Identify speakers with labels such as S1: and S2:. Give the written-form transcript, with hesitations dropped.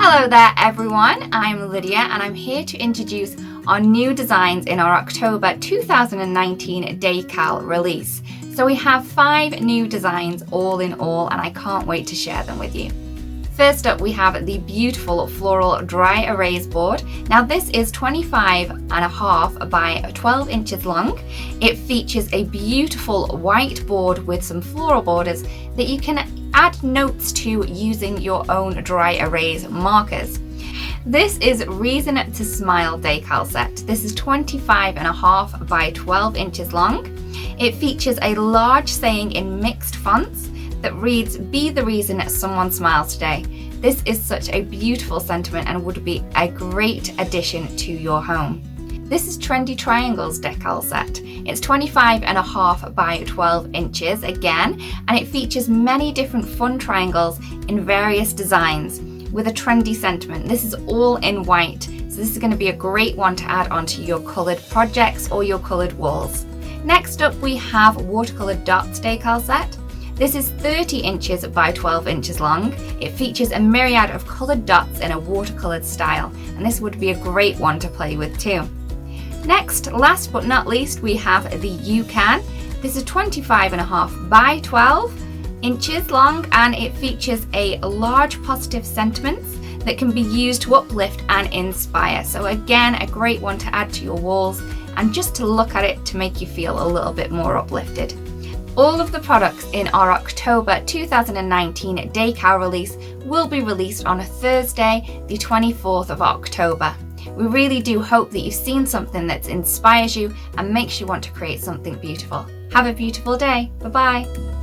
S1: Hello there everyone, I'm Lydia and I'm here to introduce our new designs in our October 2019 Decal release. So we have 5 new designs all in all and I can't wait to share them with you. First up we have the beautiful floral dry erase board. Now this is 25.5 by 12 inches long. It features a beautiful white board with some floral borders that you can add notes to using your own dry erase markers. This is Reason to Smile decal set. This is 25.5 by 12 inches long. It features a large saying in mixed fonts that reads, "Be the reason someone smiles today." This is such a beautiful sentiment and would be a great addition to your home. This is Trendy Triangles decal set. It's 25.5 by 12 inches again, and it features many different fun triangles in various designs with a trendy sentiment. This is all in white, so this is going to be a great one to add onto your coloured projects or your coloured walls. Next up we have Watercolor Duck decal set. This is 30 inches by 12 inches long. It features a myriad of coloured dots in a watercoloured style, and this would be a great one to play with too. Next, last but not least, we have the You Can. This is 25.5 by 12 inches long, and it features a large positive sentiments that can be used to uplift and inspire. So again, a great one to add to your walls and just to look at it to make you feel a little bit more uplifted. All of the products in our October 2019 Decal release will be released on a Thursday, the 24th of October. We really do hope that you've seen something that inspires you and makes you want to create something beautiful. Have a beautiful day. Bye-bye.